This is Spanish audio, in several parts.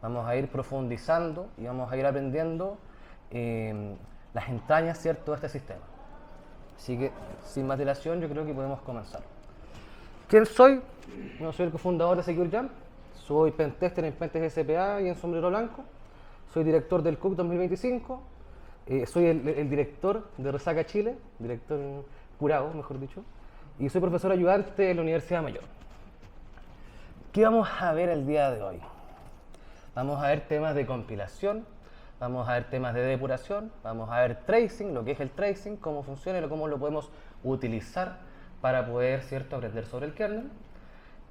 Vamos a ir profundizando y vamos a ir aprendiendo las entrañas, ¿cierto?, de este sistema. Así que, sin más dilación, yo creo que podemos comenzar. ¿Quién soy? Yo soy el cofundador de SecureJump. Soy pentester en Pentest SPA y en Sombrero Blanco. Soy director del CUC 2025. Soy el director de Resaca Chile, director curado, mejor dicho. Y soy profesor ayudante de la Universidad Mayor. ¿Qué vamos a ver el día de hoy? Vamos a ver temas de compilación, vamos a ver temas de depuración, vamos a ver tracing, lo que es el tracing, cómo funciona y cómo lo podemos utilizar para poder, ¿cierto?, aprender sobre el kernel.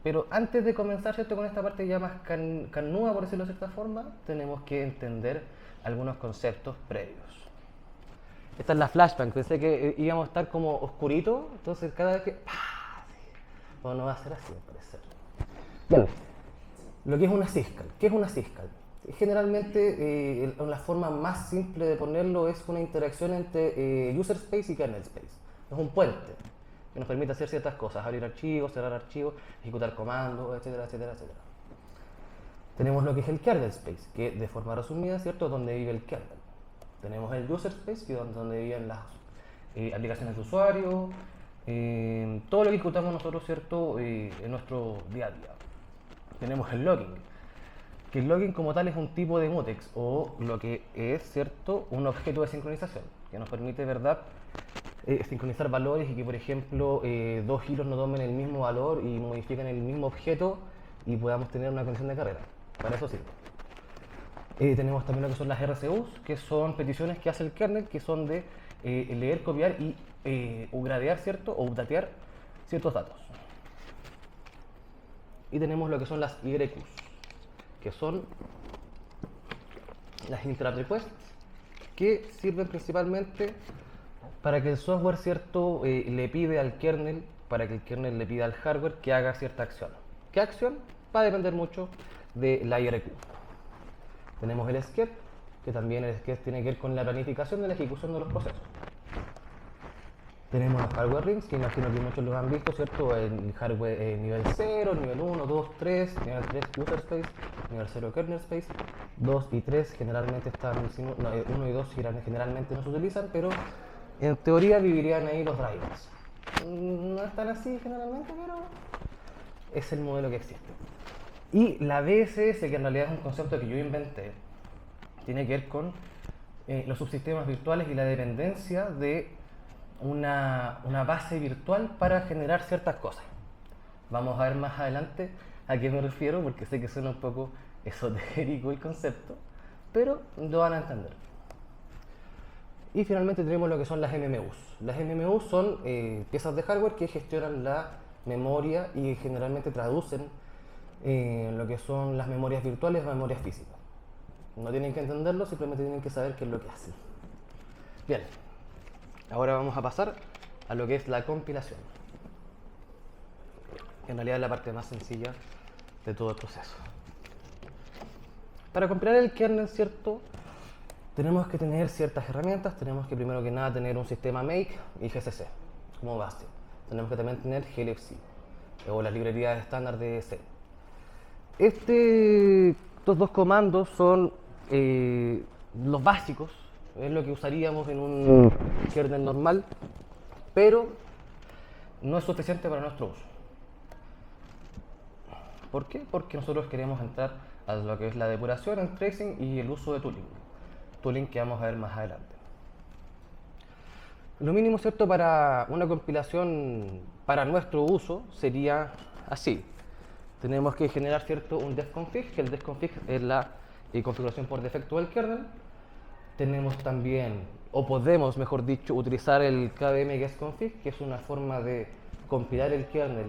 Pero antes de comenzar, ¿cierto?, con esta parte ya más carnuda, por decirlo de cierta forma, tenemos que entender algunos conceptos previos. Esta es la flashbang, pensé que íbamos a estar como oscurito, entonces cada vez que... ¡pah! Bueno, no va a ser así, al parecer. Bien, lo que es una syscall. ¿Qué es una syscall? Generalmente, la forma más simple de ponerlo es una interacción entre user space y kernel space. Es un puente que nos permite hacer ciertas cosas, abrir archivos, cerrar archivos, ejecutar comandos, etcétera, etcétera, etcétera. Tenemos lo que es el kernel space, que de forma resumida, ¿cierto?, donde vive el kernel. Tenemos el user space, que es donde viven las aplicaciones de usuario, todo lo que ejecutamos nosotros, ¿cierto?, en nuestro día a día. Tenemos el logging, que el logging como tal es un tipo de mutex, o lo que es, ¿cierto?, un objeto de sincronización, que nos permite, ¿verdad?, sincronizar valores y que, por ejemplo, dos hilos no tomen el mismo valor y modifiquen el mismo objeto y podamos tener una condición de carrera. Para eso sirve. Tenemos también lo que son las RCUs, que son peticiones que hace el kernel, que son de leer, copiar y gradear, ¿cierto?, o updatear ciertos datos. Y tenemos lo que son las YQs, que son las interrupt requests, que sirven principalmente para que el software, ¿cierto?, le pide al kernel, para que el kernel le pida al hardware que haga cierta acción. ¿Qué acción? Va a depender mucho de la YRQ. Tenemos el SCEP, que también el SCEP tiene que ver con la planificación de la ejecución de los procesos. Tenemos los hardware rings, que imagino que muchos los han visto, ¿cierto? El hardware nivel 0, nivel 1, 2, 3, nivel 3 user space, nivel 0 kernel space, 2 y 3 generalmente están, 1 y 2 generalmente no se utilizan, pero en teoría vivirían ahí los drivers. No están así generalmente, pero es el modelo que existe. Y la BSS, que en realidad es un concepto que yo inventé, tiene que ver con los subsistemas virtuales y la dependencia de una base virtual para generar ciertas cosas. Vamos a ver más adelante a qué me refiero, porque sé que suena un poco esotérico el concepto, pero lo van a entender. Y finalmente tenemos lo que son las MMUs. Las MMUs son piezas de hardware que gestionan la memoria y generalmente traducen lo que son las memorias virtuales a memorias físicas. No tienen que entenderlo, simplemente tienen que saber qué es lo que hacen. Bien, ahora vamos a pasar a lo que es la compilación. En realidad es la parte más sencilla de todo el proceso. Para compilar el kernel, ¿cierto?, tenemos que tener ciertas herramientas. Tenemos que primero que nada tener un sistema make y GCC como base. Tenemos que también tener glibc o las librerías estándar de C. Estos dos comandos son los básicos, es lo que usaríamos en un kernel normal, pero no es suficiente para nuestro uso. ¿Por qué? Porque nosotros queremos entrar a lo que es la depuración, el tracing y el uso de tooling que vamos a ver más adelante. Lo mínimo, ¿cierto?, para una compilación para nuestro uso sería así. Tenemos que generar, ¿cierto?, un defconfig, que el defconfig es la configuración por defecto del kernel. Tenemos también, o podemos, mejor dicho, utilizar el kdm guessconfig, que es una forma de compilar el kernel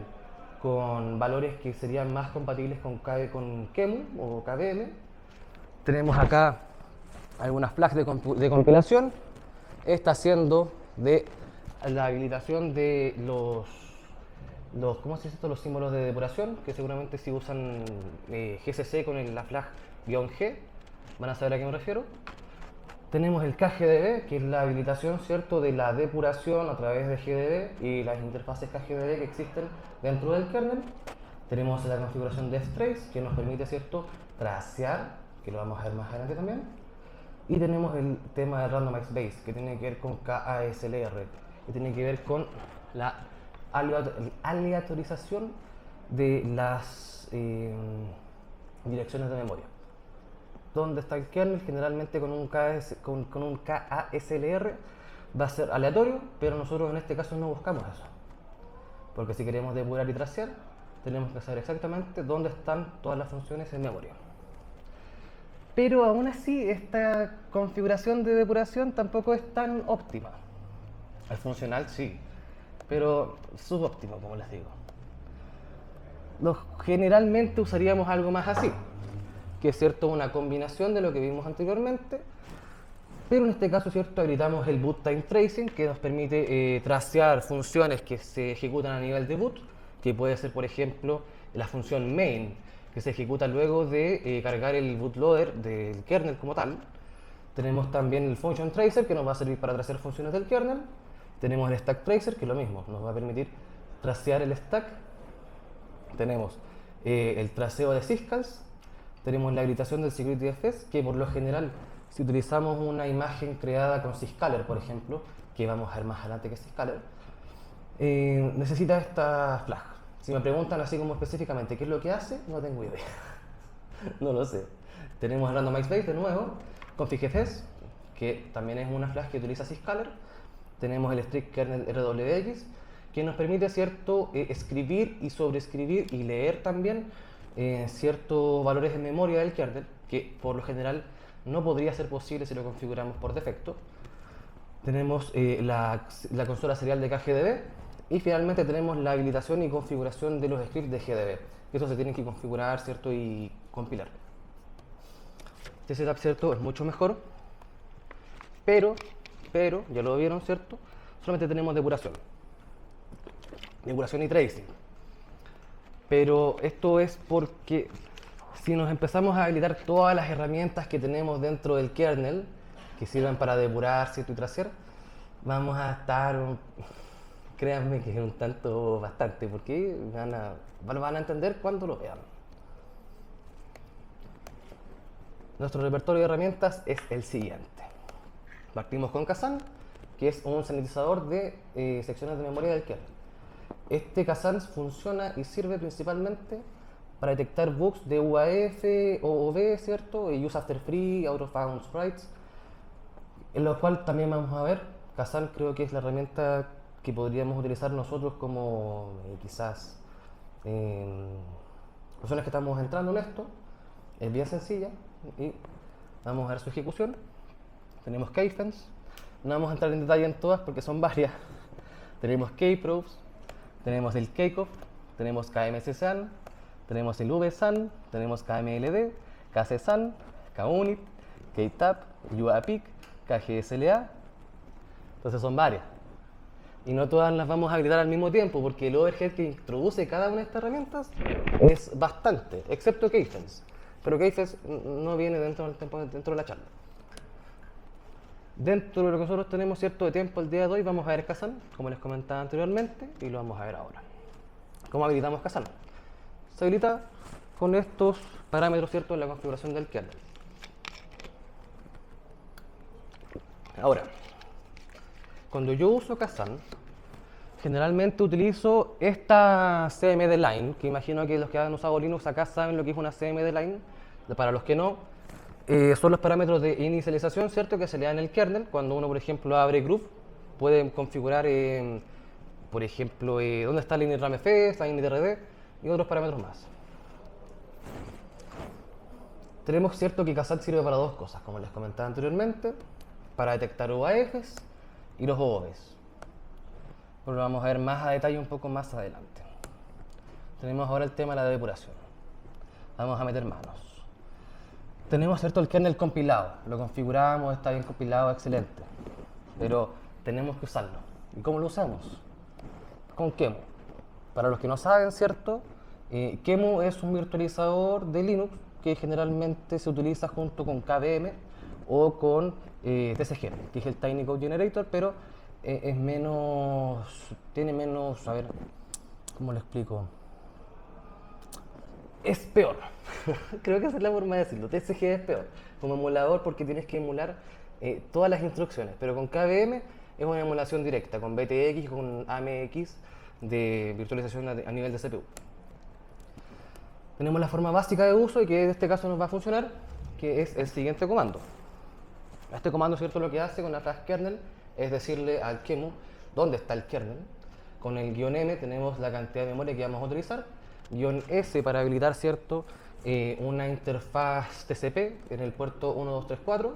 con valores que serían más compatibles con QEMU o KVM. Tenemos acá algunas flags de compilación. Esta haciendo de la habilitación de ¿cómo se dice esto? Los símbolos de depuración, que seguramente si usan GCC con la flag -G van a saber a qué me refiero. Tenemos el KGDB, que es la habilitación, ¿cierto?, de la depuración a través de GDB y las interfaces KGDB que existen dentro del kernel. Tenemos la configuración de trace, que nos permite, ¿cierto?, tracear que lo vamos a ver más adelante también. Y tenemos el tema de Randomized Base, que tiene que ver con KASLR, que tiene que ver con la aleatorización de las direcciones de memoria. Donde está el kernel, generalmente con un KASLR va a ser aleatorio, pero nosotros en este caso no buscamos eso. Porque si queremos depurar y tracear, tenemos que saber exactamente dónde están todas las funciones en memoria. Pero aún así, esta configuración de depuración tampoco es tan óptima. Es funcional, sí, pero subóptimo, como les digo. Generalmente usaríamos algo más así, que es cierto una combinación de lo que vimos anteriormente, pero en este caso, cierto, habilitamos el boot time tracing, que nos permite tracear funciones que se ejecutan a nivel de boot, que puede ser, por ejemplo, la función main, que se ejecuta luego de cargar el bootloader del kernel como tal. Tenemos también el function tracer, que nos va a servir para tracear funciones del kernel. Tenemos el stack tracer, que es lo mismo, nos va a permitir tracear el stack. Tenemos el traceo de syscalls. Tenemos la habilitación del securityfs, que por lo general, si utilizamos una imagen creada con syscaller, por ejemplo, que vamos a ver más adelante que syscaller, necesita esta flag. Si me preguntan así como específicamente qué es lo que hace, no tengo idea. No lo sé. Tenemos el randomized base de nuevo, config.fs, que también es una flag que utiliza syscaller. Tenemos el strict kernel rwx, que nos permite, cierto, escribir y sobreescribir y leer también ciertos valores de memoria del kernel, que por lo general no podría ser posible si lo configuramos por defecto. Tenemos la consola serial de KGDB y finalmente tenemos la habilitación y configuración de los scripts de GDB. Eso se tiene que configurar, cierto, y compilar. Este setup, cierto, es mucho mejor, pero ya lo vieron, cierto, solamente tenemos depuración y tracing. Pero esto es porque si nos empezamos a habilitar todas las herramientas que tenemos dentro del kernel que sirven para depurar, cierto, y tracear, vamos a estar, créanme que es un tanto bastante, porque van a entender cuando lo vean. Nuestro repertorio de herramientas es el siguiente. Partimos con Kazan, que es un sanitizador de secciones de memoria del kernel. Este Kazan funciona y sirve principalmente para detectar bugs de UAF, OOV, ¿cierto? Y use after free, out of bounds writes, en lo cual también vamos a ver. Kazan creo que es la herramienta que podríamos utilizar nosotros como quizás personas que estamos entrando en esto. Es bien sencilla y vamos a ver su ejecución. Tenemos kfence, no vamos a entrar en detalle en todas porque son varias. Tenemos kprobes, tenemos el kcoff, tenemos kmssan, tenemos el vsan, tenemos kmld, kcsan, kunit, ktap, uapic, kgsla. Entonces son varias. Y no todas las vamos a habilitar al mismo tiempo porque el overhead que introduce cada una de estas herramientas es bastante, excepto kfence. Pero kfence no viene dentro de la charla. Dentro de lo que nosotros tenemos, cierto, de tiempo el día de hoy, vamos a ver Kazan, como les comentaba anteriormente, y lo vamos a ver ahora. ¿Cómo habilitamos Kazan? Se habilita con estos parámetros, cierto, en la configuración del kernel. Ahora, cuando yo uso Kazan, generalmente utilizo esta CMD line, que imagino que los que han usado Linux acá saben lo que es una CMD line. Para los que no, son los parámetros de inicialización, ¿cierto?, que se le dan en el kernel. Cuando uno, por ejemplo, abre groove, puede configurar, por ejemplo, dónde está la init-ramfs, la init-rd y otros parámetros más. Tenemos, cierto, que Kazan sirve para dos cosas, como les comentaba anteriormente, para detectar UAFs y los OOVs. Lo vamos a ver más a detalle un poco más adelante. Tenemos ahora el tema de la depuración. Vamos a meter manos. Tenemos, cierto, el kernel compilado, lo configuramos, está bien compilado, excelente, pero tenemos que usarlo. ¿Y cómo lo usamos? Con QEMU. Para los que no saben, cierto, QEMU es un virtualizador de Linux que generalmente se utiliza junto con KVM o con TCG, que es el Tiny Code Generator, pero es menos, tiene menos, a ver, ¿cómo lo explico? es peor. Creo que esa es la forma de decirlo. TSG es peor como emulador porque tienes que emular todas las instrucciones, pero con KVM es una emulación directa, con BTX, con AMX de virtualización a nivel de CPU. Tenemos la forma básica de uso y que en este caso nos va a funcionar, que es el siguiente comando. Este comando, ¿cierto?, lo que hace con la flash kernel es decirle al QEMU dónde está el kernel. Con el "-m" tenemos la cantidad de memoria que vamos a utilizar, "-s" para habilitar, ¿cierto?, una interfaz TCP en el puerto 1, 2, 3, 4,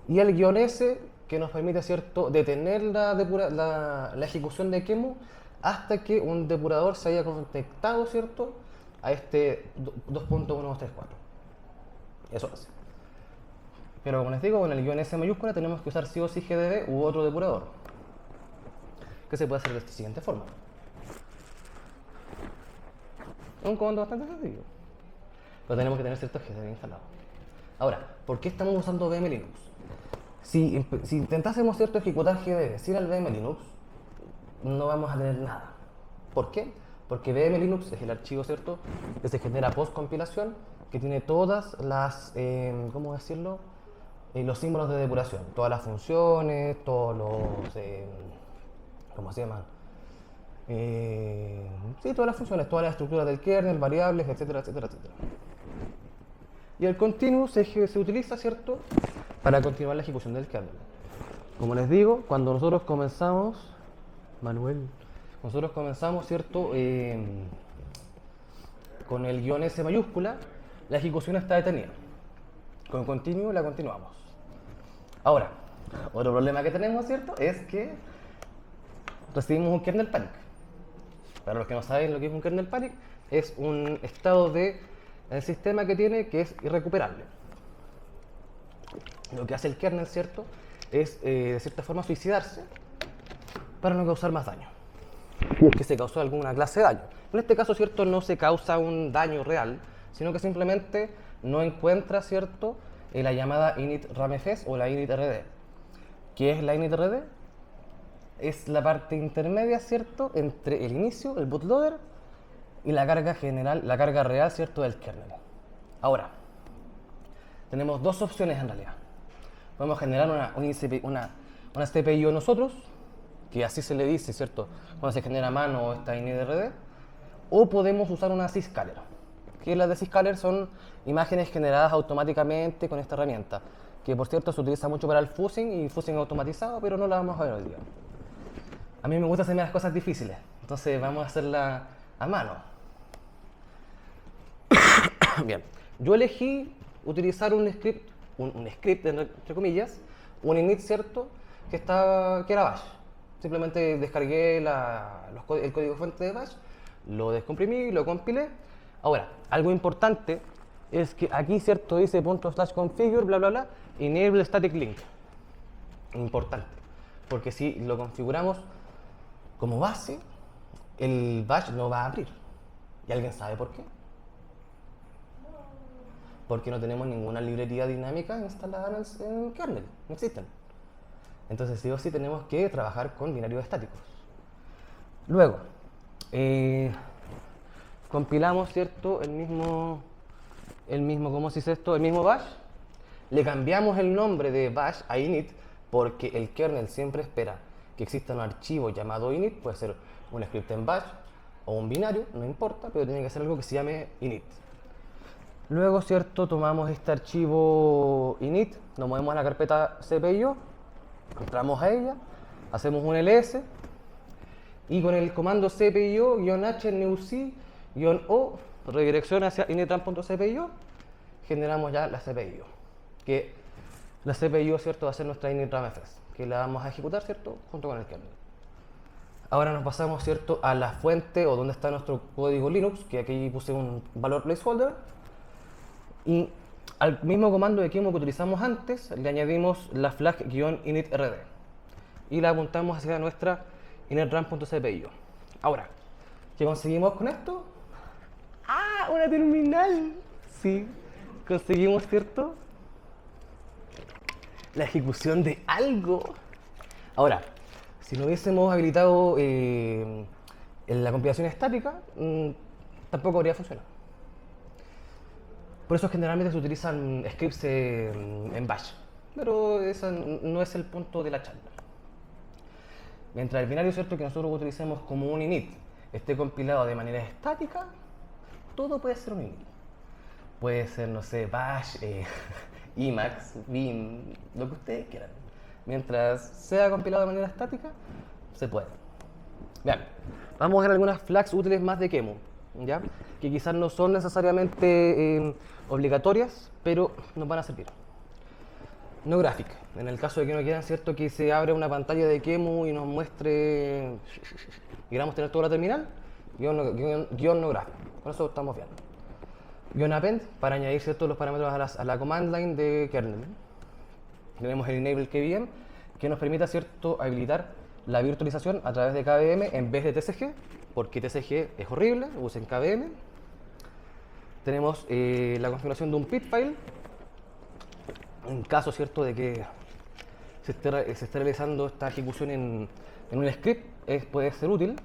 y el "-s" que nos permite, ¿cierto?, detener la ejecución de QEMU hasta que un depurador se haya conectado, ¿cierto?, a este 2.1234. Eso hace. Pero como les digo, con el "-s" mayúscula tenemos que usar sí o sí GDB u otro depurador, que se puede hacer de esta siguiente forma. Es un comando bastante sencillo, pero tenemos que tener cierto GDB instalado. Ahora, ¿por qué estamos usando VM Linux? Si intentásemos, ¿cierto?, ejecutar GDB sin el VM Linux, no vamos a tener nada. ¿Por qué? Porque VM Linux es el archivo, ¿cierto?, que se genera post compilación, que tiene todas las, ¿cómo decirlo?, los símbolos de depuración, todas las funciones, todos los, ¿cómo se llaman? Sí, todas las funciones, todas las estructuras del kernel, variables, etcétera, etcétera, etcétera. Y el continuo se utiliza, ¿cierto?, para continuar la ejecución del kernel. Como les digo, cuando nosotros comenzamos, ¿cierto?, con el "-s" mayúscula, la ejecución está detenida. Con continuo la continuamos. Ahora, otro problema que tenemos, ¿cierto?, es que recibimos un kernel panic. Para los que no saben lo que es un kernel panic, es un estado del sistema que es irrecuperable. Lo que hace el kernel, ¿cierto?, es de cierta forma suicidarse para no causar más daño. Y es que se causó alguna clase de daño. En este caso, ¿cierto?, no se causa un daño real, sino que simplemente no encuentra, ¿cierto?, la llamada init-ramfs o la init-rd. ¿Qué es la init-rd? Es la parte intermedia, ¿cierto?, entre el inicio, el bootloader, y la carga general, la carga real, ¿cierto?, del kernel. Ahora, tenemos dos opciones en realidad. Podemos generar una CPU nosotros, que así se le dice, ¿cierto?, cuando se genera a mano esta init-rd, o podemos usar una syscaller, que las de syscaller son imágenes generadas automáticamente con esta herramienta, que por cierto se utiliza mucho para el fuzzing y fuzzing automatizado, pero no la vamos a ver hoy día. A mí me gusta hacerme las cosas difíciles, entonces vamos a hacerla a mano. Bien, yo elegí utilizar un script entre comillas, un init, ¿cierto?, que era bash. Simplemente descargué el código fuente de bash, lo descomprimí, lo compilé. Ahora, algo importante es que aquí, ¿cierto?, dice ./configure, bla, bla, bla, enable static link. Importante, porque si lo configuramos como base, el bash no va a abrir. ¿Y alguien sabe por qué? Porque no tenemos ninguna librería dinámica instalada en el kernel, no existen. Entonces sí o sí tenemos que trabajar con binarios estáticos. Luego, compilamos, ¿cierto?, el mismo, ¿cómo se dice esto?, el mismo bash. Le cambiamos el nombre de bash a init porque el kernel siempre espera que exista un archivo llamado init, puede ser un script en bash o un binario, no importa, pero tiene que ser algo que se llame init. Luego, ¿cierto?, tomamos este archivo init, nos movemos a la carpeta cpio, entramos a ella, hacemos un ls y con el comando cpio-h-neuc-o redirecciona hacia initram.cpio, generamos ya la cpio, que la cpio, ¿cierto?, va a ser nuestra initramfs, que la vamos a ejecutar, ¿cierto?, junto con el kernel. Ahora nos pasamos, ¿cierto?, a la fuente o donde está nuestro código Linux, que aquí puse un valor placeholder, y al mismo comando de QEMU que utilizamos antes le añadimos la flag-initrd y la apuntamos hacia nuestra initram.cpio. Ahora, ¿qué conseguimos con esto? ¡Ah! ¡Una terminal! Sí, conseguimos, ¿cierto?, la ejecución de algo. Ahora, si no hubiésemos habilitado la compilación estática, tampoco habría funcionado. Por eso generalmente se utilizan scripts en Bash, pero ese no es el punto de la charla. Mientras el binario, ¿cierto?, que nosotros utilicemos como un init esté compilado de manera estática, todo puede ser un init. Puede ser, no sé, Bash, Emacs, Vim, lo que ustedes quieran. Mientras sea compilado de manera estática, se puede. Bien, vamos a ver algunas flags útiles más de QEMU, ¿ya? Que quizás no son necesariamente obligatorias, pero nos van a servir. No graphic. En el caso de que no quieran, ¿cierto?, que se abra una pantalla de QEMU y nos muestre, queramos tener toda la terminal, guión no graphic. Con eso estamos bien. Guión append, para añadir, ¿cierto?, los parámetros a la command line de kernel. Tenemos el enable KVM, que nos permite, ¿cierto?, habilitar la virtualización a través de KVM en vez de TCG, porque TCG es horrible, usen KVM. Tenemos la configuración de un pip file, en caso, ¿cierto?, de que se esté realizando esta ejecución en un script, puede ser útil.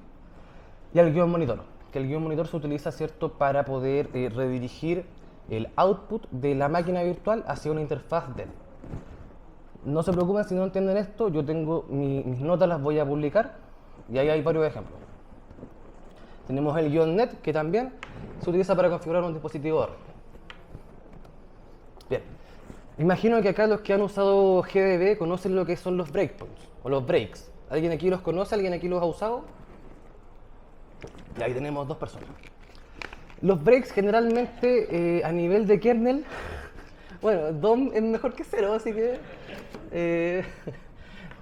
Y el guión monitor, que el guión monitor se utiliza, ¿cierto?, para poder redirigir el output de la máquina virtual hacia una interfaz DEL. No se preocupen si no entienden esto, yo tengo mis notas, las voy a publicar y ahí hay varios ejemplos. Tenemos el guión net, que también se utiliza para configurar un dispositivo OR. Bien, imagino que acá los que han usado GDB conocen lo que son los breakpoints o los breaks. ¿Alguien aquí los conoce? ¿Alguien aquí los ha usado? Y ahí tenemos dos personas. Los breaks generalmente a nivel de kernel, bueno, DOM es mejor que cero, así que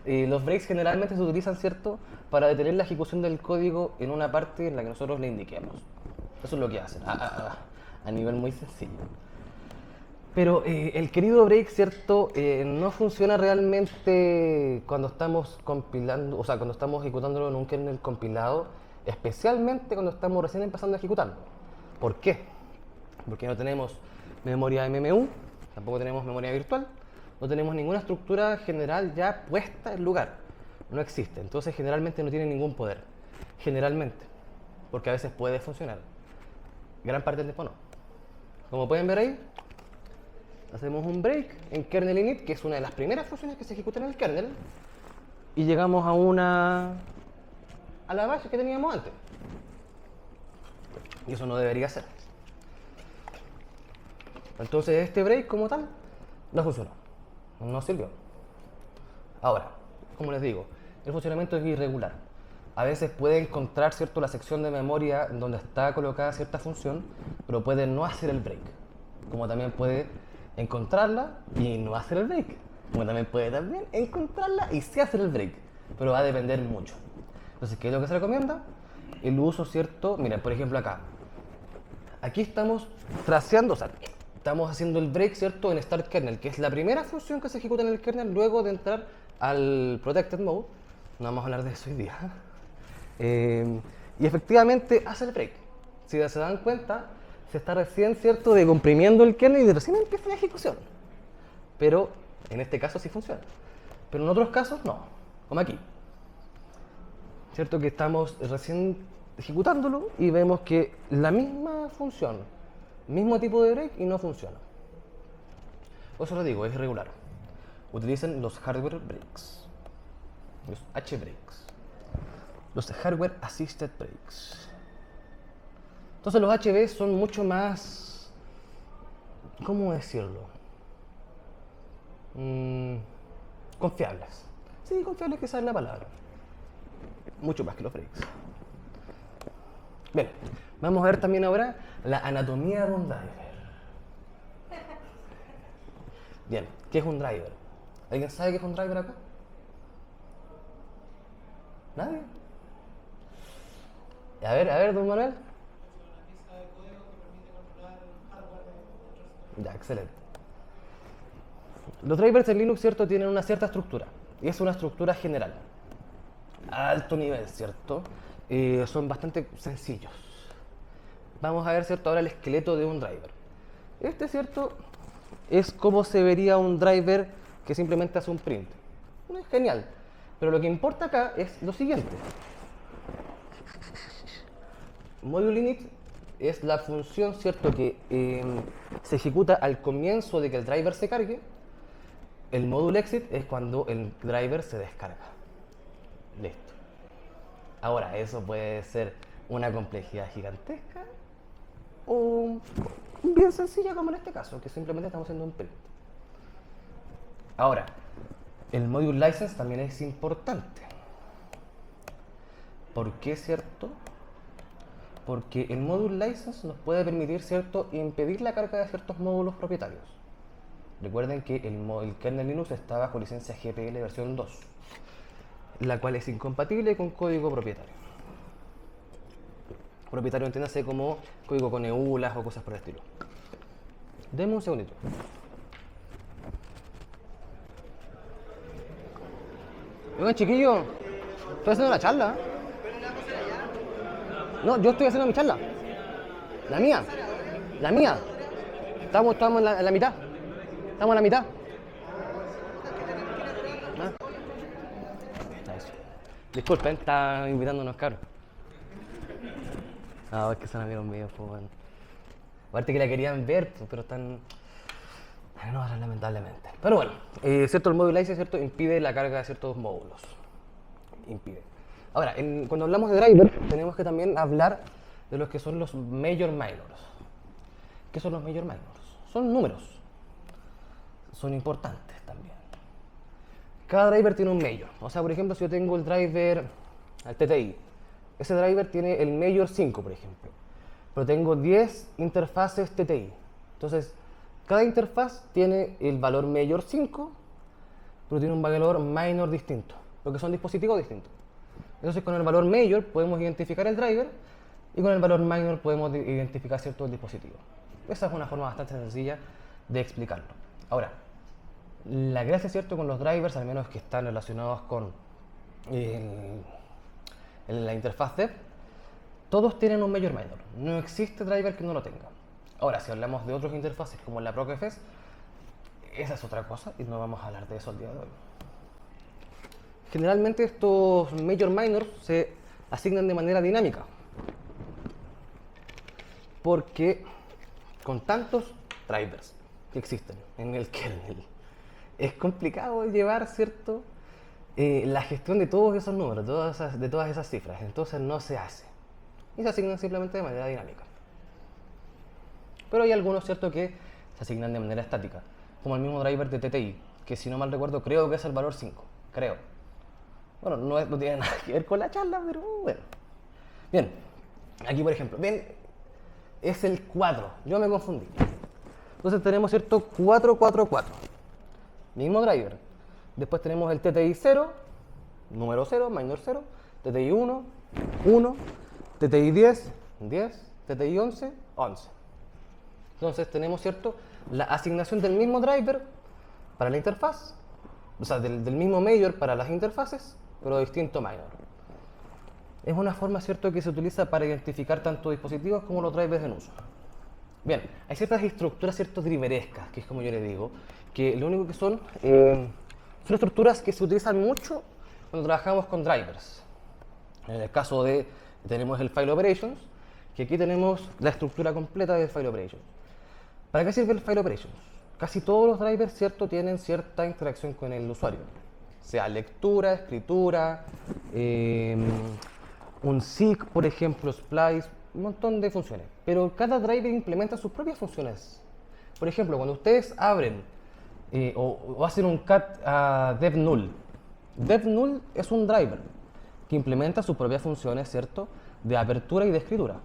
los breaks generalmente se utilizan, ¿cierto?, para detener la ejecución del código en una parte en la que nosotros le indiquemos. Eso es lo que hacen, a nivel muy sencillo. Pero el querido break, ¿cierto?, no funciona realmente cuando estamos compilando, o sea, cuando estamos ejecutándolo en un kernel compilado, especialmente cuando estamos recién empezando a ejecutarlo. ¿Por qué? Porque no tenemos memoria MMU, tampoco tenemos memoria virtual, no tenemos ninguna estructura general ya puesta en lugar. No existe, entonces generalmente no tiene ningún poder. Generalmente, porque a veces puede funcionar. Gran parte del tiempo no. Como pueden ver ahí, hacemos un break en kernel init, que es una de las primeras funciones que se ejecutan en el kernel, y llegamos a la base que teníamos antes. Y eso no debería ser. Entonces este break como tal no funcionó, no sirvió. Ahora, como les digo, el funcionamiento es irregular. A veces puede encontrar, ¿cierto?, la sección de memoria donde está colocada cierta función, pero puede no hacer el break. Como también puede encontrarla y no hacer el break. Como también puede encontrarla y sí hacer el break. Pero va a depender mucho. Entonces, ¿qué es lo que se recomienda? El uso, ¿cierto? Miren, por ejemplo acá. Aquí estamos traceando, o sea, estamos haciendo el break, ¿cierto?, en start kernel, que es la primera función que se ejecuta en el kernel luego de entrar al protected mode. No vamos a hablar de eso hoy día. Y efectivamente hace el break. Si se dan cuenta, se está recién, ¿cierto?, decomprimiendo el kernel y recién empieza la ejecución. Pero en este caso sí funciona. Pero en otros casos no, como aquí. ¿Cierto?, que estamos recién ejecutándolo y vemos que la misma función, mismo tipo de break y no funciona. Por eso lo digo, es irregular. Utilicen los hardware breaks, los H-breaks, los hardware assisted breaks. Entonces los HB son mucho más, ¿cómo decirlo? Confiables. Sí, confiables quizás es la palabra. Mucho más que los breaks. Bien, vamos a ver también ahora la anatomía de un driver. Bien, ¿qué es un driver? ¿Alguien sabe qué es un driver acá? ¿Nadie? A ver, don Manuel. Ya, excelente. Los drivers en Linux, ¿cierto?, tienen una cierta estructura. Y es una estructura general. A alto nivel, ¿cierto? Son bastante sencillos. Vamos a ver, ¿cierto?, ahora el esqueleto de un driver. Este, ¿cierto?, es como se vería un driver que simplemente hace un print. No es genial. Pero lo que importa acá es lo siguiente. Module init es la función, ¿cierto?, que se ejecuta al comienzo de que el driver se cargue. El module exit es cuando el driver se descarga. Listo. Ahora, eso puede ser una complejidad gigantesca o bien sencilla como en este caso, que simplemente estamos haciendo un print. Ahora, el module license también es importante. ¿Por qué, cierto? Porque el module license nos puede permitir, cierto, impedir la carga de ciertos módulos propietarios. Recuerden que el kernel Linux está bajo licencia GPL versión 2, la cual es incompatible con código propietario. Propietario entiéndase como código con EULAs o cosas por el estilo. Deme un segundito. Oigan, chiquillo, estoy haciendo la charla. No, yo estoy haciendo mi charla. La mía. La mía. Estamos en la mitad. Estamos en la mitad. ¿Ah? Eso. Disculpen, está invitándonos caros. Ah, es que se la vieron bien, pues bueno. Aparte que la querían ver, pero están... No, lamentablemente. Pero bueno, cierto, el module license, cierto, impide la carga de ciertos módulos. Impide. Ahora, cuando hablamos de driver, tenemos que también hablar de los que son los major minors. ¿Qué son los major minors? Son números. Son importantes también. Cada driver tiene un major. O sea, por ejemplo, si yo tengo el driver, el TTI, ese driver tiene el major 5, por ejemplo. Pero tengo 10 interfaces TTI. Entonces, cada interfaz tiene el valor major 5, pero tiene un valor minor distinto, porque son dispositivos distintos. Entonces, con el valor major podemos identificar el driver y con el valor minor podemos identificar cierto dispositivo. Esa es una forma bastante sencilla de explicarlo. Ahora, la gracia, cierto, con los drivers, al menos que están relacionados con la interfaz dev, todos tienen un major minor. No existe driver que no lo tenga. Ahora, si hablamos de otras interfaces como la ProcFS, esa es otra cosa y no vamos a hablar de eso el día de hoy. Generalmente estos major minors se asignan de manera dinámica, porque con tantos drivers que existen en el kernel, es complicado llevar, ¿cierto?, la gestión de todos esos números, de todas esas cifras. Entonces no se hace y se asignan simplemente de manera dinámica. Pero hay algunos, ¿cierto?, que se asignan de manera estática, como el mismo driver de TTI, que si no mal recuerdo creo que es el valor 5, creo. Bueno, no tiene nada que ver con la charla, pero bueno. Bien, aquí por ejemplo, ven, es el 4, yo me confundí. Entonces tenemos, ¿cierto?, 444, mismo driver. Después tenemos el TTI 0, número 0, minor 0, TTI 1, 1, TTI 10, 10, TTI 11, 11. Entonces tenemos, ¿cierto?, la asignación del mismo driver para la interfaz, o sea, del mismo major para las interfaces, pero distinto minor. Es una forma, ¿cierto?, que se utiliza para identificar tanto dispositivos como los drivers en uso. Bien, hay ciertas estructuras, ¿cierto?, driverescas, que es como yo le digo, que lo único que son estructuras que se utilizan mucho cuando trabajamos con drivers. En el caso de, tenemos el file operations, que aquí tenemos la estructura completa del file operations. ¿Para qué sirve el file operations? Casi todos los drivers, ¿cierto?, tienen cierta interacción con el usuario, sea lectura, escritura, un seek, por ejemplo, splice, un montón de funciones. Pero cada driver implementa sus propias funciones. Por ejemplo, cuando ustedes abren o hacen un cat a devnull. Devnull es un driver que implementa sus propias funciones, ¿cierto?, de apertura y de escritura.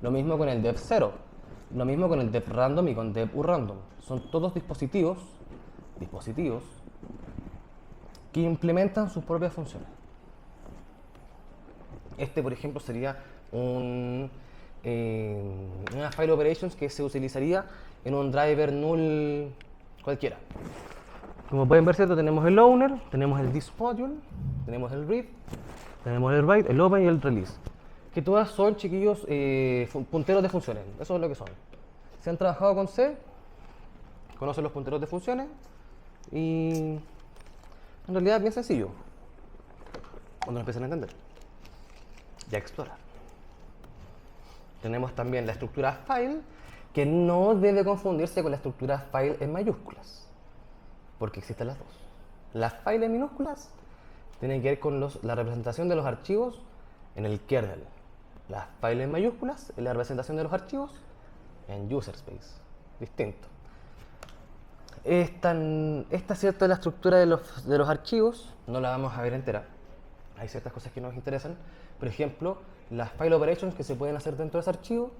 Lo mismo con el dev0, lo mismo con el devrandom y con devurrandom. Son todos dispositivos que implementan sus propias funciones. Este, por ejemplo, sería una file operations que se utilizaría en un driver null cualquiera. Como pueden ver, ¿cierto?, tenemos el owner, tenemos el this module, tenemos el read, tenemos el write, el open y el release. Que todas son, chiquillos, punteros de funciones. Eso es lo que son. Si han trabajado con C, conocen los punteros de funciones y en realidad es bien sencillo cuando lo empiezan a entender y a explorar. Tenemos también la estructura file, que no debe confundirse con la estructura file en mayúsculas, porque existen las dos. Las file en minúsculas tienen que ver con la representación de los archivos en el kernel. Las file en mayúsculas es la representación de los archivos en user space, distinto. Esta cierta la estructura de los archivos, no la vamos a ver entera. Hay ciertas cosas que nos interesan. Por ejemplo, las file operations que se pueden hacer dentro de ese archivo.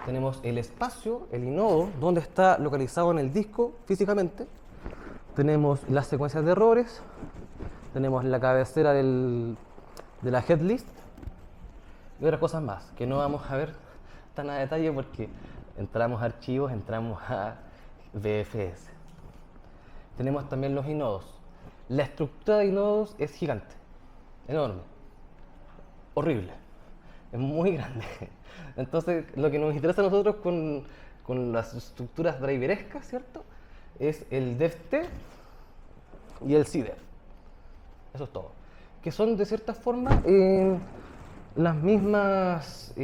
Tenemos el espacio, el inodo, donde está localizado en el disco físicamente. Tenemos las secuencias de errores. Tenemos la cabecera de la head list. Y otras cosas más, que no vamos a ver tan a detalle porque entramos a archivos, entramos a VFS. Tenemos también los inodos. La estructura de inodos es gigante, enorme, horrible, es muy grande. Entonces, lo que nos interesa a nosotros con las estructuras driverescas, ¿cierto? Es el devt y el cdev. Eso es todo. Que son, de cierta forma, las mismas,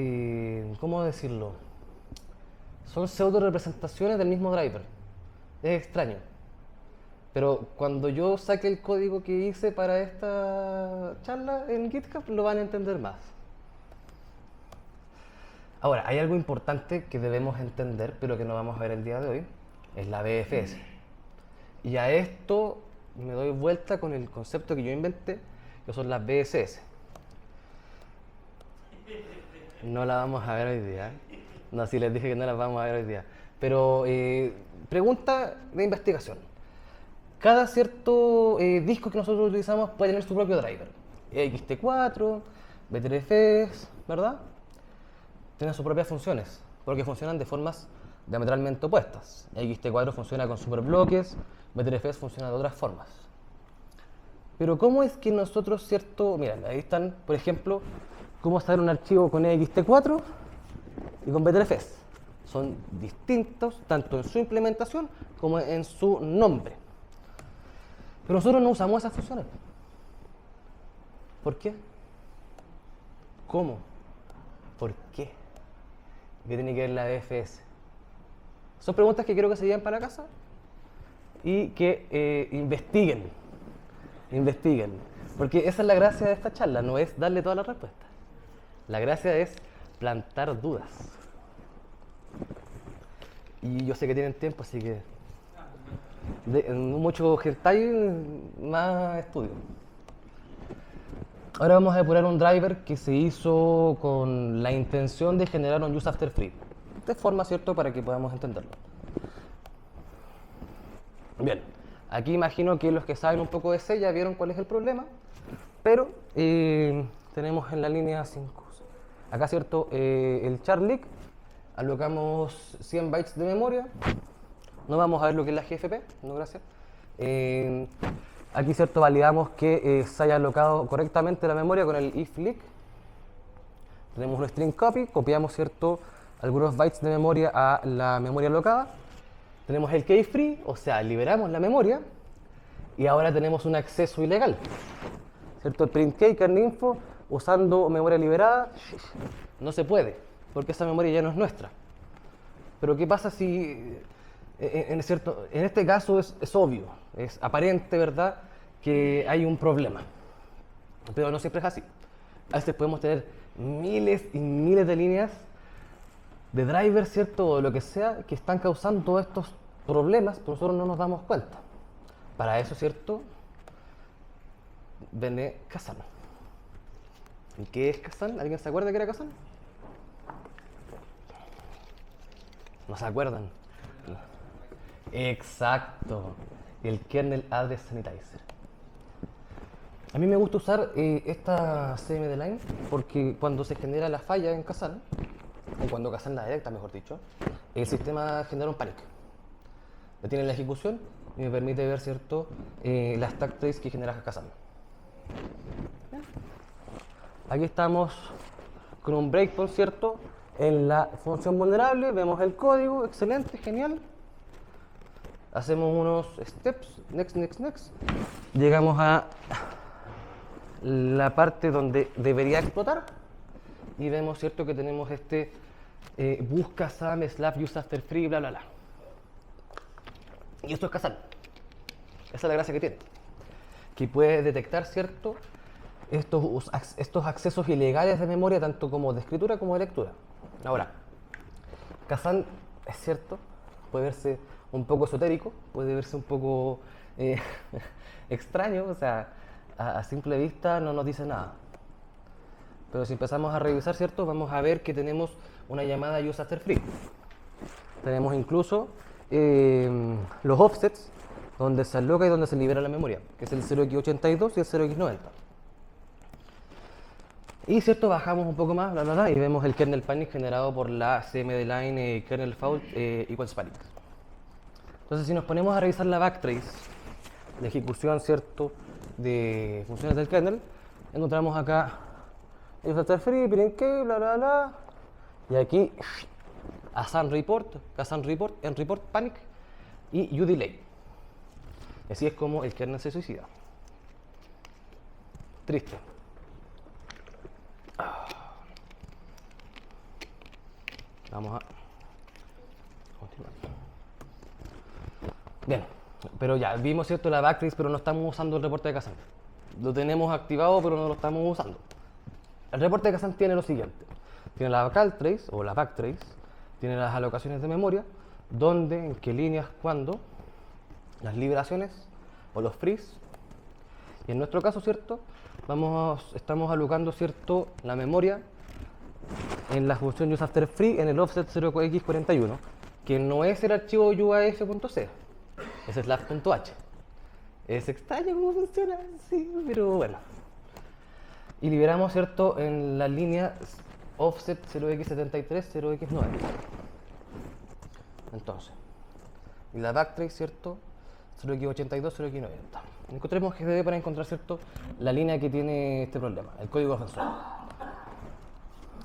¿cómo decirlo? Son pseudo representaciones del mismo driver. Es extraño. Pero cuando yo saque el código que hice para esta charla en GitHub, lo van a entender más. Ahora, hay algo importante que debemos entender, pero que no vamos a ver el día de hoy, es la VFS. Y a esto me doy vuelta con el concepto que yo inventé, que son las VSS. No la vamos a ver hoy día. No, sí les dije que no las vamos a ver hoy día. Pero, pregunta de investigación. Cada cierto disco que nosotros utilizamos puede tener su propio driver. XT4, Btrfs, ¿verdad? Tienen sus propias funciones, porque funcionan de formas diametralmente opuestas. XT4 funciona con superbloques, Btrfs funciona de otras formas. Pero ¿cómo es que nosotros, cierto? Miren, ahí están, por ejemplo, cómo hacer un archivo con XT4 y con Btrfs. Son distintos tanto en su implementación como en su nombre. Pero nosotros no usamos esas funciones. ¿Por qué? ¿Cómo? ¿Por qué? ¿Qué tiene que ver la VFS? Son preguntas que quiero que se lleven para casa y que investiguen. Investiguen. Porque esa es la gracia de esta charla, no es darle todas las respuestas. La gracia es plantar dudas. Y yo sé que tienen tiempo, así que mucho hentai, más estudio. Ahora vamos a depurar un driver que se hizo con la intención de generar un use after free. De forma, ¿cierto?, para que podamos entenderlo. Bien, aquí imagino que los que saben un poco de C ya vieron cuál es el problema, pero tenemos en la línea 5. Acá, ¿cierto?, el charlic, alocamos 100 bytes de memoria. No vamos a ver lo que es la GFP, no gracias. Aquí, ¿cierto?, validamos que se haya alocado correctamente la memoria con el iflick. Tenemos un string copy, copiamos, ¿cierto?, algunos bytes de memoria a la memoria alocada. Tenemos el key free, o sea, liberamos la memoria. Y ahora tenemos un acceso ilegal, ¿cierto? El print key, kernel.info, usando memoria liberada, no se puede, porque esa memoria ya no es nuestra. Pero ¿qué pasa si, en este caso es obvio, es aparente, ¿verdad?, que hay un problema? Pero no siempre es así. A veces podemos tener miles y miles de líneas de drivers, ¿cierto?, o lo que sea, que están causando todos estos problemas, pero nosotros no nos damos cuenta. Para eso, ¿cierto?, viene Kazan. ¿Y qué es Kazan? ¿Alguien se acuerda que era Kazan? ¿No se acuerdan? Exacto. El kernel address sanitizer. A mí me gusta usar esta CMD line porque cuando se genera la falla en Kazan, o cuando Kazan la detecta, mejor dicho, el sistema genera un panic. Detiene la ejecución y me permite ver, ¿cierto?, la stack trace que genera Kazan. Aquí estamos con un breakpoint, ¿cierto?, en la función vulnerable. Vemos el código, excelente, genial. Hacemos unos steps, next, next, next. Llegamos a la parte donde debería explotar y vemos, ¿cierto?, que tenemos este busca SAM, slap, use after free, bla, bla, bla. Y esto es Kazan. Esa es la gracia que tiene. Que puede detectar, ¿cierto?, estos accesos ilegales de memoria, tanto como de escritura como de lectura. Ahora, Kazan, es cierto, puede verse un poco esotérico, puede verse un poco extraño, o sea, a simple vista no nos dice nada. Pero si empezamos a revisar, ¿cierto?, vamos a ver que tenemos una llamada use after free. Tenemos incluso los offsets donde se aloca y donde se libera la memoria, que es el 0x82 y el 0x90. Y cierto, bajamos un poco más, bla, bla, bla, y vemos el kernel panic generado por la cmd line kernel fault equals panic. Entonces, si nos ponemos a revisar la backtrace de ejecución, cierto, de funciones del kernel, encontramos acá use after free, print key, bla, bla, bla, y aquí Kazan report, en report panic y udelay. Y así es como el kernel se suicida. Triste. Vamos a continuar. Bien, pero ya vimos, ¿cierto?, la backtrace, pero no estamos usando el reporte de Kazan. Lo tenemos activado, pero no lo estamos usando. El reporte de Kazan tiene lo siguiente. Tiene la caltrace o la backtrace, tiene las alocaciones de memoria, dónde, en qué líneas, cuándo, las liberaciones o los frees. Y en nuestro caso, ¿cierto?, estamos alocando, ¿cierto?, la memoria en la función use after free en el offset 0x41, que no es el archivo uaf.c, es slash.h. Es extraño cómo funciona, sí, pero bueno. Y liberamos, ¿cierto?, en la línea offset 0x73, 0x90. Entonces, y la backtrace, ¿cierto?, 0x82, 0x90. Encontremos GDB para encontrar, ¿cierto?, la línea que tiene este problema, el código ofensor.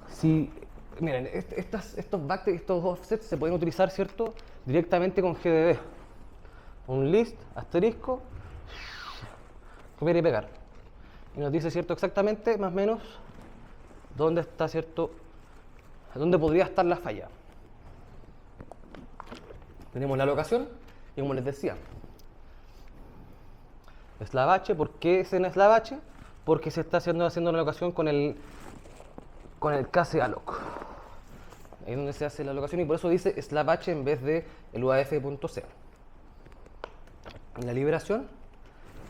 Si, miren, estos offsets se pueden utilizar, ¿cierto?, directamente con GDB. Un list, asterisco, copiar y pegar. Y nos dice, ¿cierto?, exactamente, más o menos, dónde está, ¿cierto?, dónde podría estar la falla. Tenemos la alocación y, como les decía, slab h. ¿Por qué es en slab h? Porque se está haciendo una alocación con el case alloc. Ahí es donde se hace la alocación y por eso dice slab h en vez de el uaf.c. En la liberación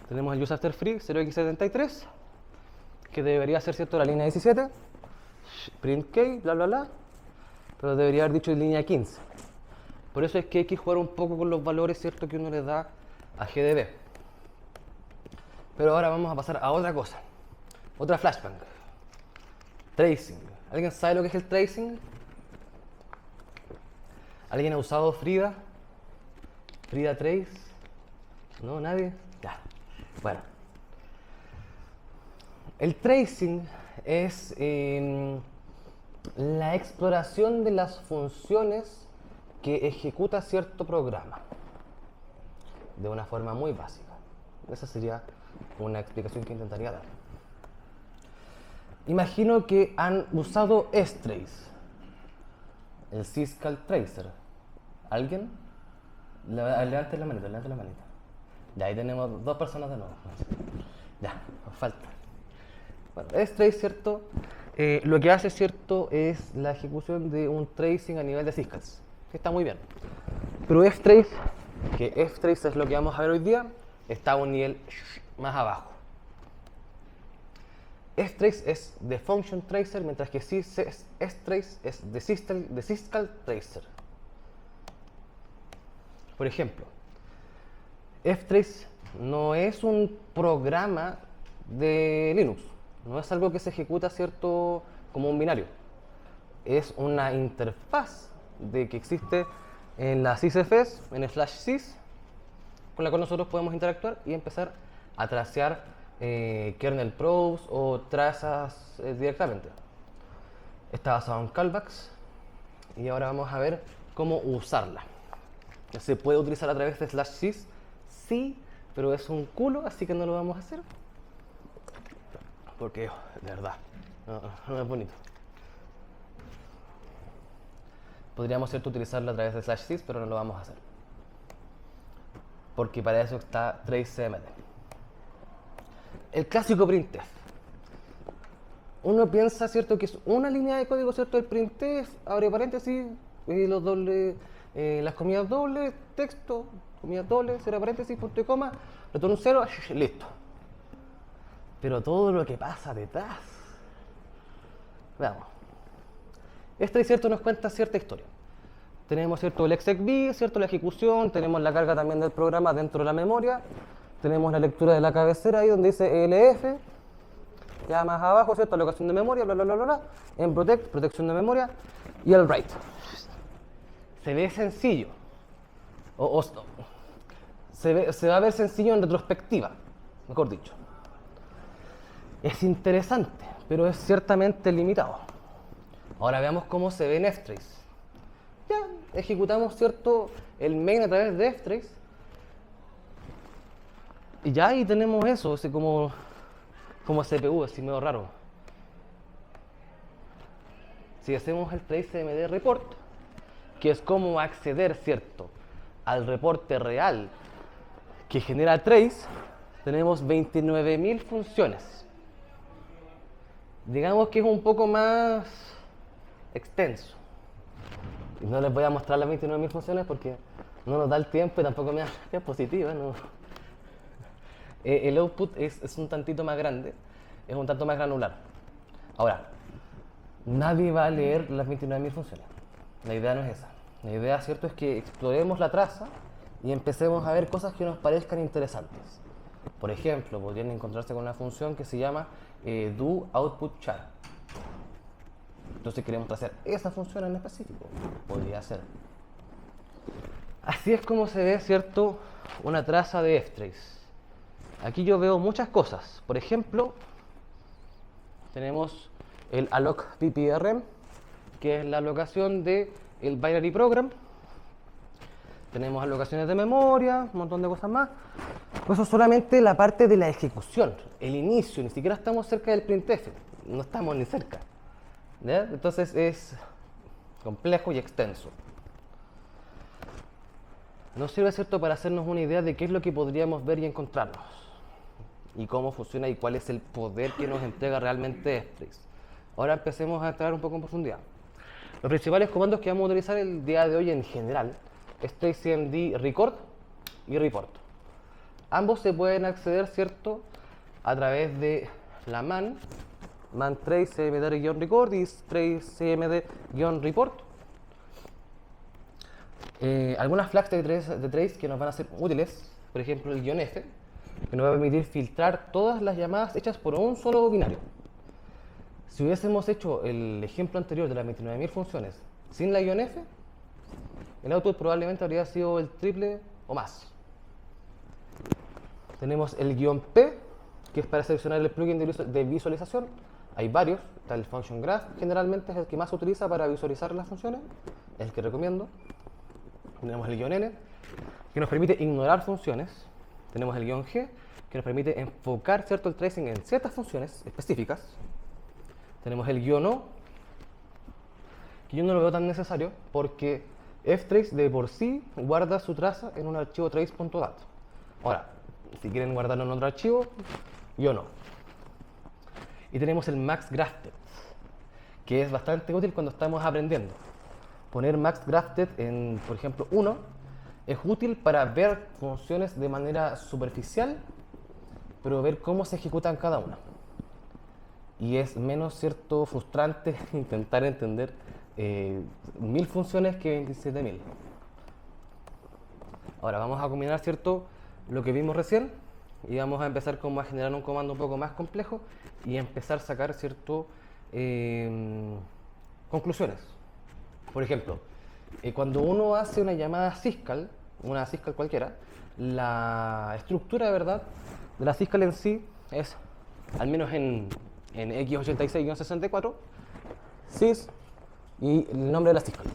tenemos el use after free 0x73, que debería ser, ¿cierto?, la línea 17, print key, bla, bla, bla, pero debería haber dicho línea 15. Por eso es que hay que jugar un poco con los valores, ¿cierto?, que uno le da a GDB. Pero ahora vamos a pasar a otra cosa, otra flashbang. Tracing. ¿Alguien sabe lo que es el tracing? ¿Alguien ha usado Frida? ¿Frida Trace? ¿No? ¿Nadie? Ya. Bueno. El tracing es la exploración de las funciones que ejecuta cierto programa de una forma muy básica. Esa sería una explicación que intentaría dar. Imagino que han usado strace, el syscall tracer. ¿Alguien? Levante la manita, levante la manita. Ya, ahí tenemos 2 personas de nuevo. Ya, nos falta. Bueno, strace, ¿cierto? Lo que hace, ¿cierto?, es la ejecución de un tracing a nivel de syscalls, que está muy bien. Pero ftrace, que ftrace es lo que vamos a ver hoy día, está a un nivel más abajo. Ftrace es de function tracer, mientras que strace es de syscall tracer. Por ejemplo, ftrace no es un programa de Linux, no es algo que se ejecuta, ¿cierto?, como un binario. Es una interfaz de que existe en la sysfs, en /sys, con la cual nosotros podemos interactuar y empezar a tracear kernel probes o trazas directamente. Está basado en callbacks y ahora vamos a ver cómo usarla. Se puede utilizar a través de /sys, sí, pero es un culo, así que no lo vamos a hacer porque, de verdad, no es bonito. Podríamos, ¿cierto?, utilizarlo a través de /sys, pero no lo vamos a hacer. Porque para eso está tracecmd. El clásico printf. Uno piensa, ¿cierto?, que es una línea de código, ¿cierto?, el printf, abre paréntesis, los dobles, las comillas dobles, texto, comillas dobles, cierra paréntesis, punto y coma, retorno un 0, listo. Pero todo lo que pasa detrás. Veamos. Esto, ¿cierto?, nos cuenta cierta historia. Tenemos, ¿cierto?, el execv, ¿cierto?, la ejecución, tenemos la carga también del programa dentro de la memoria, tenemos la lectura de la cabecera ahí donde dice elf, ya más abajo, ¿cierto?, alocación de memoria, bla, bla, bla, bla, bla, en protect, protección de memoria, y el write. Se ve sencillo, se va a ver sencillo en retrospectiva, mejor dicho. Es interesante, pero es ciertamente limitado. Ahora veamos cómo se ve en ftrace. Ya ejecutamos, ¿cierto?, el main a través de ftrace. Y ya ahí tenemos eso, ese como CPU, así medio raro. Si hacemos el tracemd report, que es como acceder, ¿cierto?, al reporte real que genera trace, tenemos 29.000 funciones. Digamos que es un poco más extenso. Y no les voy a mostrar las 29.000 funciones porque no nos da el tiempo y tampoco me da diapositiva, ¿no? El output es un tantito más grande, es un tanto más granular. Ahora, nadie va a leer las 29.000 funciones. La idea no es esa. La idea, ¿cierto?, es que exploremos la traza y empecemos a ver cosas que nos parezcan interesantes. Por ejemplo, podrían encontrarse con una función que se llama doOutputChar. Entonces queremos hacer esa función en específico. Podría ser. Así es como se ve, ¿cierto?, una traza de ftrace. Aquí yo veo muchas cosas. Por ejemplo, tenemos el alloc pprm, que es la alocación del binary program. Tenemos alocaciones de memoria, un montón de cosas más. Eso es solamente la parte de la ejecución, el inicio. Ni siquiera estamos cerca del printf. No estamos ni cerca. ¿Ya? Entonces es complejo y extenso. Nos sirve, ¿cierto?, para hacernos una idea de qué es lo que podríamos ver y encontrarnos, y cómo funciona y cuál es el poder que nos entrega realmente ftrace. Ahora empecemos a entrar un poco en profundidad. Los principales comandos que vamos a utilizar el día de hoy en general es tracemd record y report. Ambos se pueden acceder, ¿cierto?, a través de la man tracemd-record y tracemd-report. Algunas flags de trace que nos van a ser útiles, por ejemplo el "-f", que nos va a permitir filtrar todas las llamadas hechas por un solo binario. Si hubiésemos hecho el ejemplo anterior de las 29.000 funciones sin la "-f", el output probablemente habría sido el triple o más. Tenemos el "-p", que es para seleccionar el plugin de visualización. Hay varios, está el function graph, generalmente es el que más se utiliza para visualizar las funciones, es el que recomiendo. Tenemos el "-n", que nos permite ignorar funciones. Tenemos el "-g", que nos permite enfocar, ¿cierto?, el tracing en ciertas funciones específicas. Tenemos el "-o", que yo no lo veo tan necesario porque ftrace de por sí guarda su traza en un archivo trace.dat. Ahora, si quieren guardarlo en otro archivo, yo no. Y tenemos el maxgrafted, que es bastante útil cuando estamos aprendiendo. Poner maxgrafted en, por ejemplo, 1 es útil para ver funciones de manera superficial, pero ver cómo se ejecutan cada una. Y es menos, ¿cierto?, frustrante intentar entender 1000 funciones que 27.000. Ahora vamos a combinar, ¿cierto?, lo que vimos recién y vamos a empezar como a generar un comando un poco más complejo y empezar a sacar, ¿cierto?, conclusiones. Por ejemplo, cuando uno hace una llamada syscall, una syscall cualquiera, la estructura, ¿verdad?, de la syscall en sí es, al menos en x86-64, sys y el nombre de la syscall.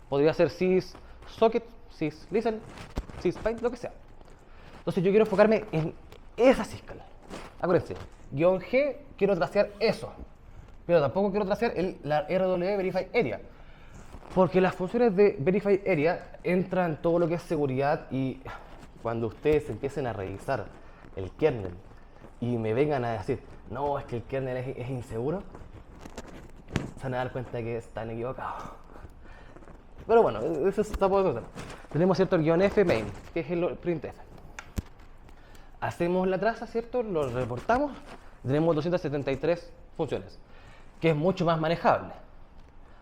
Podría ser syssocket, syslisten, syspaint, lo que sea. Entonces yo quiero enfocarme en esa syscall. Acuérdense, "-g", quiero tracear eso, pero tampoco quiero tracear la RW Verify Area, Porque las funciones de Verify Area entran en todo lo que es seguridad y cuando ustedes empiecen a revisar el kernel y me vengan a decir, no, es que el kernel es inseguro, se van a dar cuenta que están equivocados. Pero bueno, eso está por otro tema. Tenemos, ¿cierto?, el guión F main, que es el printf. Hacemos la traza, ¿cierto? Lo reportamos. Tenemos 273 funciones, que es mucho más manejable.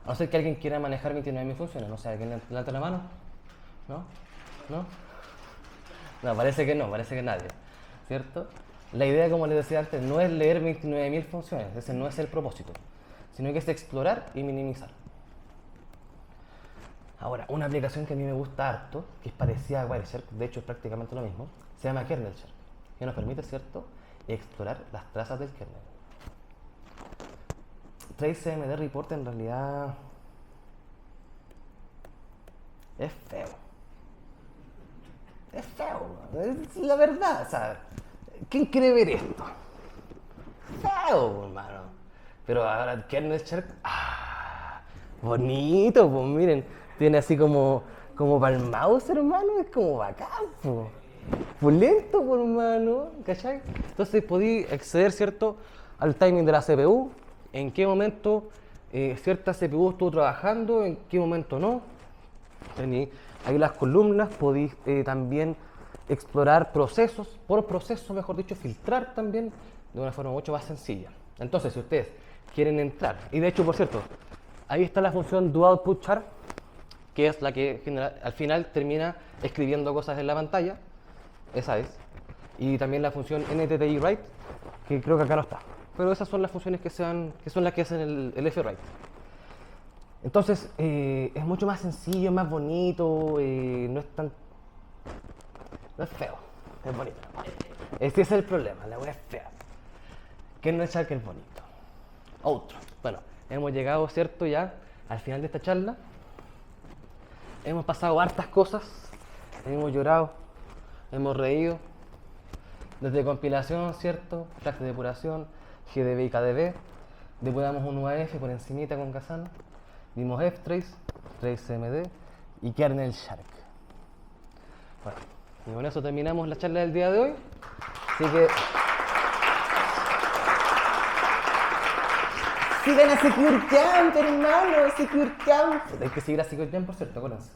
A no ser que alguien quiera manejar 29.000 funciones. No sé, ¿alguien levanta la mano? ¿No? ¿No? No, parece que nadie. ¿Cierto? La idea, como les decía antes, no es leer 29.000 funciones. Ese no es el propósito. Sino que es explorar y minimizar. Ahora, una aplicación que a mí me gusta harto, que es parecida a Wireshark, de hecho es prácticamente lo mismo, se llama KernelShark, que nos permite, ¿cierto?, explorar las trazas del kernel. TraceCMD Report en realidad es feo. Es feo, es la verdad, o sea, ¿quién quiere ver esto? Feo, hermano. Pero ahora KernelShark, bonito, pues miren, tiene así como para el mouse, hermano, es como bacán, pues. Pulento, por hermano, ¿cachai? Entonces podí acceder, ¿cierto?, al timing de la CPU, en qué momento cierta CPU estuvo trabajando, en qué momento no. Tení ahí las columnas, podí también explorar procesos, por proceso, mejor dicho, filtrar también de una forma mucho más sencilla. Entonces, si ustedes quieren entrar, y de hecho, por cierto, ahí está la función dual put char, que es la que al final termina escribiendo cosas en la pantalla. Esa es. Y también la función NTTI write, que creo que acá no está. Pero esas son las funciones que son las que hacen el F-write. Entonces, es mucho más sencillo, más bonito, no es tan... No es feo, es bonito. Ese es el problema, la web es fea. Que no es que es bonito. Otro. Bueno, hemos llegado, ¿cierto?, ya al final de esta charla. Hemos pasado hartas cosas, hemos llorado, hemos reído, desde compilación, ¿cierto?, flags de depuración, GDB y KDB, depuramos un UAF por encimita con Kazan, vimos ftrace, TraceCMD y KernelShark. Bueno, y con eso terminamos la charla del día de hoy, así que... Sigan a Secure Camp, hermano, Secure Camp. Hay que seguir a Secure Camp, por cierto, acuérdense.